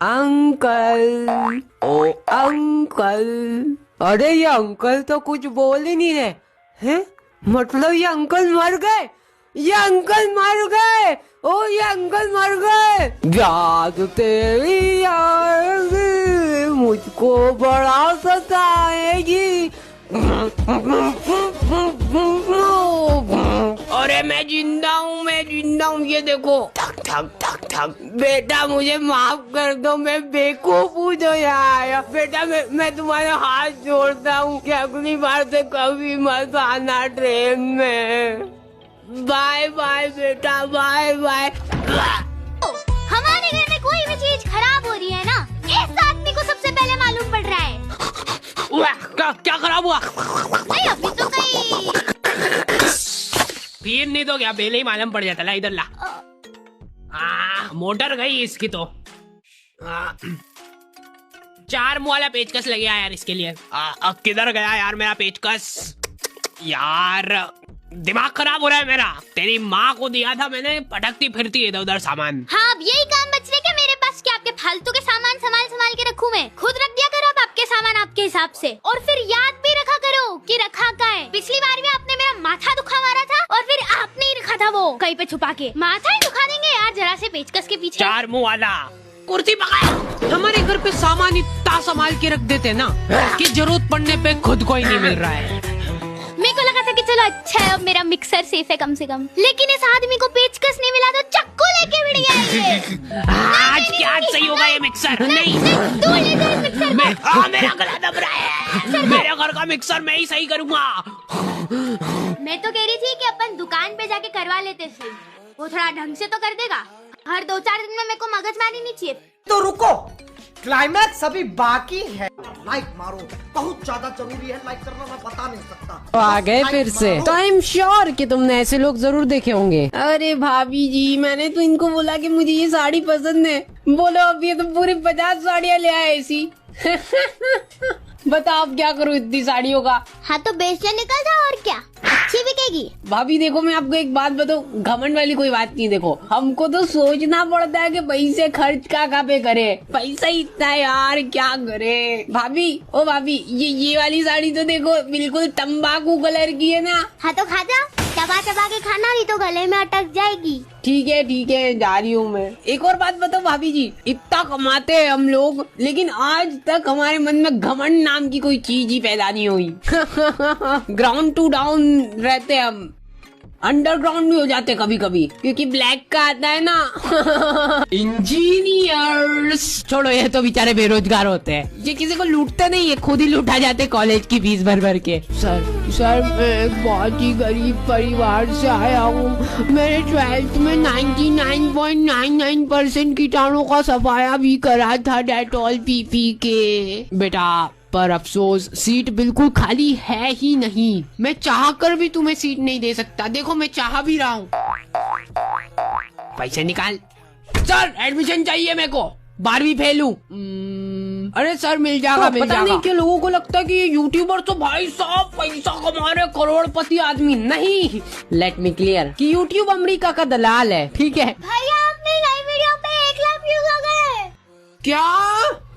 Uncle, ओ uncle. अरे ये uncle तो कुछ बोल ही नहीं रहे हैं। मतलब ये अंकल मर गए, ये अंकल मर गए, ओ ये अंकल मर गए। याद तेरी आएगी, मुझको बड़ा सताएगी। अरे मैं जिंदा हूँ, मैं जिंदा हूँ। ये देखो, ठक ठक ठक ठक। बेटा मुझे माफ कर दो, मैं बेवकूफ हूँ जो यहाँ आया। बेटा मैं तुम्हारे हाथ जोड़ता हूँ कि अगली बार से कभी मत आना ट्रेन में। बाय बाय बेटा, बाय बाय। हमारे घर में कोई भी चीज खराब हो रही है ना, इस आदमी को सबसे पहले मालूम पड़ रहा है। क्या खराब हुआ? नहीं अभी तो कहीं फिर नहीं तो क्या पहले ही मालूम पड़ जाता। ला इधर ला। मोटर गई इसकी तो। 4 मुँह वाला पेचकस लग गया यार इसके लिए। अब किधर गया यार मेरा पेचकस? यार दिमाग खराब हो रहा है मेरा। तेरी माँ को दिया था मैंने, पटकती फिरती इधर उधर सामान। हाँ अब यही काम बच रहे क्या मेरे पास? क्या आपके फालतू के सामान संभाल के रखूं मैं? खुद रख दिया करो अब आपके सामान आपके हिसाब से, और फिर याद भी रखा करो कि रखा कहाँ है। पिछली बार भी आपने मेरा माथा दुखा मारा था और फिर आपने ही रखा था वो कहीं पे छुपा के। माथा ही दुखा देंगे यार जरा से पेचकस के पीछे। 4 मुँह वाला कुर्सी पकड़। हमारे घर पे सामान इतना संभाल के रख देते ना कि जरूरत पड़ने पे खुद को ही नहीं मिल रहा है। मेरे को लगा था कि चलो अच्छा है अब मेरा मिक्सर सेफ है कम से कम, लेकिन इस आदमी को पेचकस नहीं मिला तो चक्कू लेके भिड़ गया ये। आज क्या सही होगा ये मिक्सर? नहीं तू ले जा इस मिक्सर को। मेरा गला दब रहा है। मेरे घर का मिक्सर मैं ही सही करूँगा। मैं तो कह रही थी कि अपन दुकान पे जाके करवा लेते सही, वो थोड़ा ढंग से तो कर देगा। हर 2-4 दिन में मेरे को मगजमारी नहीं चाहिए। तो रुको, क्लाइमैक्स अभी बाकी है। लाइक मारो, बहुत ज्यादा जरूरी है लाइक करना, मैं बता नहीं सकता। आ गए फिर से। तो आई एम श्योर कि तुमने ऐसे लोग जरूर देखे होंगे। अरे भाभी जी, मैंने तो इनको बोला कि मुझे ये साड़ी पसंद है। बोलो अब ये तो पूरी 50 साड़ियाँ ले आए ऐसी। बताओ अब क्या करूँ इतनी साड़ियों का? हाँ तो बेच ले, निकल जाओ और क्या, अच्छी बिकेगी। भाभी देखो, मैं आपको एक बात बताऊं, घमंड वाली कोई बात नहीं। देखो हमको तो सोचना पड़ता है कि पैसे खर्च कहाँ पे करे। पैसा ही इतना है यार, क्या करे। भाभी ओ भाभी, ये वाली साड़ी तो देखो बिल्कुल तंबाकू कलर की है ना। हाँ तो खा जा, चबा चबा के खाना, नहीं तो गले में अटक जाएगी। ठीक है जा रही हूँ मैं। एक और बात बताओ भाभी जी, इतना कमाते हैं हम लोग, लेकिन आज तक हमारे मन में घमंड नाम की कोई चीज ही पैदा नहीं हुई। ग्राउंड टू डाउन रहते हम, अंडरग्राउंड भी हो जाते कभी कभी, क्योंकि ब्लैक का आता है ना। इंजीनियर्स छोड़ो, ये तो बेचारे बेरोजगार होते हैं। ये किसी को लूटते नहीं है, खुद ही लूटा जाते कॉलेज की फीस भर भर के। सर मैं एक बहुत ही गरीब परिवार से आया हूँ। मैंने 12th में 99.99% कीटाणु का सफाया भी करा था डेटॉल पी के। बेटा पर अफसोस सीट बिल्कुल खाली है ही नहीं। मैं चाहकर भी तुम्हें सीट नहीं दे सकता। देखो मैं चाह भी रहा हूँ। पैसे निकाल। सर एडमिशन चाहिए मेरे को, 12वीं फेल हूँ। अरे सर मिल जाएगा, मिल जाएगा। नहीं क्या लोगों को लगता है कि ये यूट्यूबर तो भाई साहब पैसा कमा रहे, करोड़पति आदमी। नहीं, लेट मी क्लियर कि यूट्यूब अमेरिका का दलाल है, ठीक है। भैया अपनी नई वीडियो पे 1 लाख व्यूज हो गए। क्या?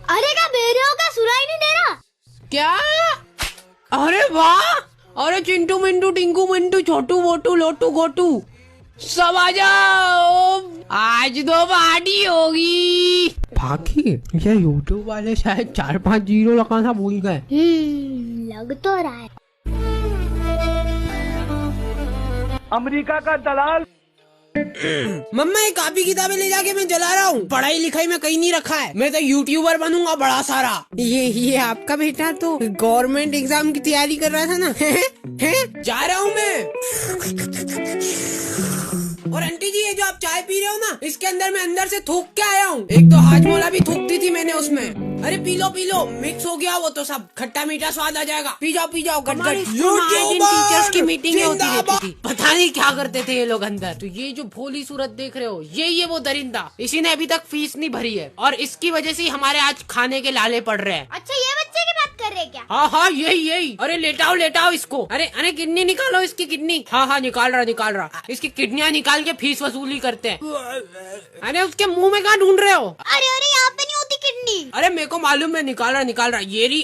अरे क्या वीडियो का सुनाई नहीं दे रहा क्या? अरे वाह! अरे चिंटू मिंटू टिंकू मिंटू छोटू वोटू लोटू गोटू सब आ जाओ, आज तो पार्टी होगी। बाकी ये यूट्यूब वाले शायद 4-5 जीरो लगाना भूल गए। लग तो रहा है। अमेरिका का दलाल। मम्मा ये कापी किताबें ले जाके मैं जला रहा हूँ। पढ़ाई लिखाई में कहीं नहीं रखा है। मैं तो यूट्यूबर बनूंगा बड़ा सारा। ये आपका बेटा तो गवर्नमेंट एग्जाम की तैयारी कर रहा था ना। है? जा रहा हूँ मैं। और आंटी जी ये जो आप चाय पी रहे हो ना, इसके अंदर मैं अंदर से थूक के आया हूँ। एक तो हाजमोला भी थूक दी थी मैंने उसमें। अरे पी लो, मिक्स हो गया वो तो सब, खट्टा मीठा स्वाद आ जाएगा। पी जाओ गट-गट। टीचर्स की मीटिंग होती रहती थी, पता नहीं क्या करते थे ये लोग अंदर। तो ये जो भोली सूरत देख रहे हो, ये वो दरिंदा, इसी ने अभी तक फीस नहीं भरी है और इसकी वजह से हमारे आज खाने के लाले पड़ रहे हैं। अच्छा ये बच्चे की बात कर रहे क्या? हाँ यही। अरे लेटाओ इसको। अरे किडनी निकालो इसकी किडनी। हाँ निकाल रहा। इसकी किडनियाँ निकाल के फीस वसूली करते हैं। अरे उसके मुंह में कहाँ ढूंढ रहे हो? अरे यहाँ पे नहीं होती अरे मेरे को मालूम है, निकाल रहा ये रही।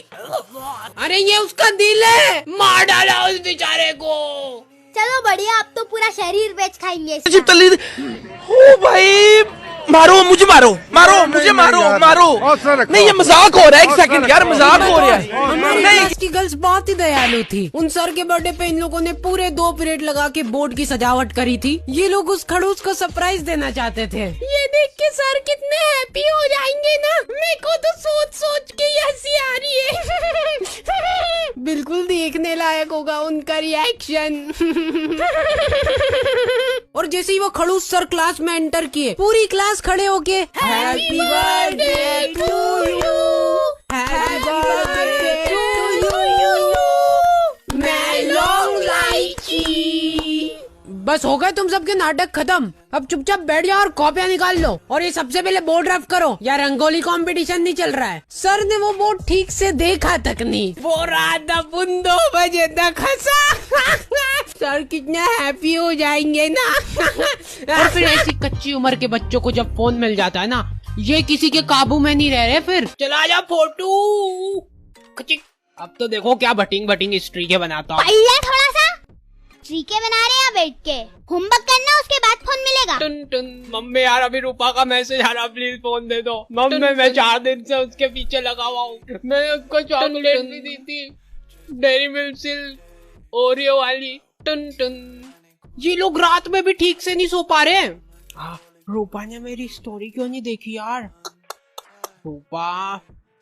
अरे ये उसका दिल है, मार डाला उस बेचारे को। चलो बढ़िया, अब तो पूरा शरीर बेच खाएंगे इसका। अजीब तल्ली। ओ भाई मारो मुझे, मारो मुझे, मारो नहीं ये मजाक हो रहा है। एक सेकंड यार, मजाक हो रहा है। हमारी क्लास की गर्ल्स बहुत ही दयालु थी। उन सर के बर्थडे पे इन लोगों ने पूरे 2 पीरियड लगा के बोर्ड की सजावट करी थी। ये लोग उस खड़ूस को सरप्राइज देना चाहते थे। ये देख के सर कितने हैप्पी हो जाएंगे ना। मेरे को तो सोच के ही हंसी आ रही है। बिल्कुल देखने लायक होगा उनका रिएक्शन। और जैसे ही वो खड़ूस सर क्लास में एंटर किए, पूरी क्लास खड़े होके happy birthday to you, happy birthday to you, मैं लॉन्ग लाइची। बस हो गए तुम सबके नाटक खत्म। अब चुपचाप बैठ जाओ और कॉपियां निकाल लो। और ये सबसे पहले बोर्ड रफ करो, या रंगोली कंपटीशन नहीं चल रहा है। सर ने वो बोर्ड ठीक से देखा तक नहीं। वो रात 2 बजे तक हंसा। सर कितने हैप्पी हो जाएंगे ना। और फिर ऐसी कच्ची उम्र के बच्चों को जब फोन मिल जाता है ना, ये किसी के काबू में नहीं रह रहे। फिर चला जा फोटो। अब तो देखो क्या बटिंग स्ट्री के बनाता हूँ। थोड़ा सा ट्रीके बना रहे हैं बैठ के। होमवर्क करना, उसके बाद फोन मिलेगा। टन मम्मी यार, अभी रूपा का मैसेज आ रहा, प्लीज फोन दे दो। मम्मी मैं 4 दिन से उसके पीछे लगा हुआ हूँ। मैंने उसको चॉकलेट भी दी थी, डेयरी मिल्क ओरियो वाली। टन ये लोग रात में भी ठीक से नहीं सो पा रहे। रूपा ने मेरी स्टोरी क्यों नहीं देखी यार? रूपा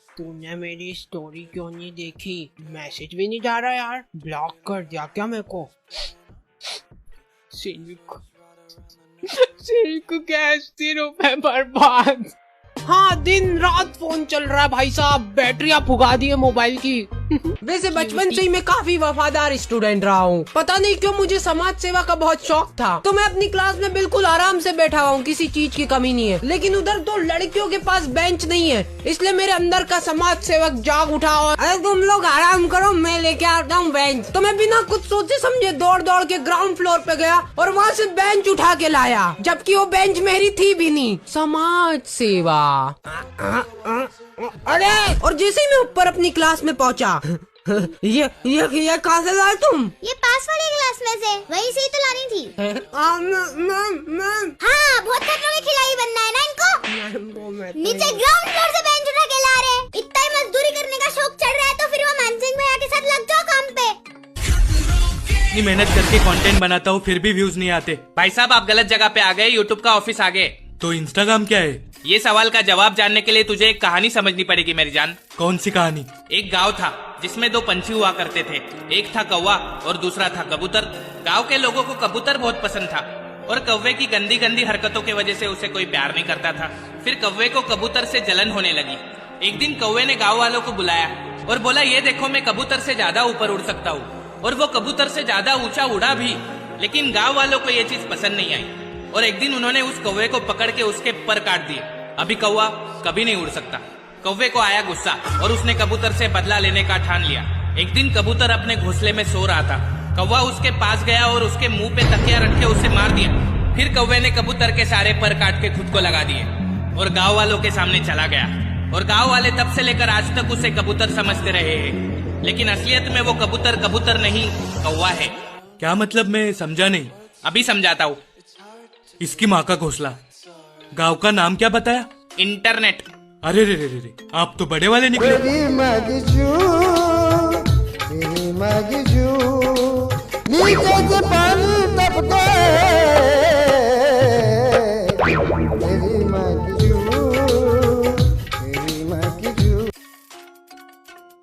तूने मेरी स्टोरी क्यों नहीं देखी? मैसेज भी नहीं जा रहा यार, ब्लॉक कर दिया क्या मेरे को? सिल्क के 80 रुपए बर्बाद। हाँ, दिन रात फोन चल रहा है भाई साहब, बैटरियां फुगा दी है मोबाइल की। वैसे बचपन से ही मैं काफी वफादार स्टूडेंट रहा हूँ। पता नहीं क्यों मुझे समाज सेवा का बहुत शौक था, तो मैं अपनी क्लास में बिल्कुल आराम से बैठा हुआ हूँ, किसी चीज की कमी नहीं है। लेकिन उधर 2 लड़कियों के पास बेंच नहीं है, इसलिए मेरे अंदर का समाज सेवक जाग उठा और अरे तुम लोग आराम करो, मैं लेके आता हूँ बेंच। तो मैं बिना कुछ सोचे समझे दौड़ के ग्राउंड फ्लोर पे गया और वहाँ से बेंच उठा के लाया, जबकि वो बेंच मेरी थी भी नहीं। समाज सेवा। अरे और जैसे ही मैं ऊपर अपनी क्लास में पहुंचा, ये कहाँ से लाए तुम? ये पास वाली क्लास में से, वहीं से ही तो लानी थी। हाँ, बहुत खतरों की खिलाड़ी बनना है ना इनको। नीचे ग्राउंड फ्लोर से बेंच उठा के ला रहे। इतना ही मजदूरी करने का शौक चढ़ रहा है तो फिर वो मानसिंह भैया के साथ लग जाओ काम पे। इतनी मेहनत करके कंटेंट बनाता हूँ फिर भी व्यूज नहीं आते। भाई साहब आप गलत जगह पे आ गए, यूट्यूब का ऑफिस आ गए। तो इंस्टाग्राम क्या है? ये सवाल का जवाब जानने के लिए तुझे एक कहानी समझनी पड़ेगी मेरी जान। कौन सी कहानी? एक गांव था जिसमें 2 पंछी हुआ करते थे, एक था कौवा और दूसरा था कबूतर। गांव के लोगों को कबूतर बहुत पसंद था और कौवे की गंदी गंदी हरकतों की वजह से उसे कोई प्यार नहीं करता था। फिर कौवे को कबूतर से जलन होने लगी। एक दिन कौवे ने गाँव वालों को बुलाया और बोला, ये देखो मैं कबूतर से ज्यादा ऊपर उड़ सकता हूँ। और वो कबूतर से ज्यादा ऊंचा उड़ा भी, लेकिन गाँव वालों को ये चीज पसंद नहीं आई और एक दिन उन्होंने उस कौवे को पकड़ के उसके पर काट दिए। अभी कौवा कभी नहीं उड़ सकता। कौवे को आया गुस्सा और उसने कबूतर से बदला लेने का ठान लिया। एक दिन कबूतर अपने घोंसले में सो रहा था, कौवा उसके पास गया और उसके मुंह पे तकिया रख के उसे मार दिया। फिर कौवे ने कबूतर के सारे पर काट के खुद को लगा दिए और गाँव वालों के सामने चला गया। और गाँव वाले तब से लेकर आज तक उसे कबूतर समझते रहे हैं, लेकिन असलियत में वो कबूतर नहीं कौवा है। क्या मतलब? मैं समझा नहीं। अभी समझाता हूँ। इसकी माँ का घोंसला। गांव का नाम क्या बताया? इंटरनेट। अरे रे रे रे, आप तो बड़े वाले निकले।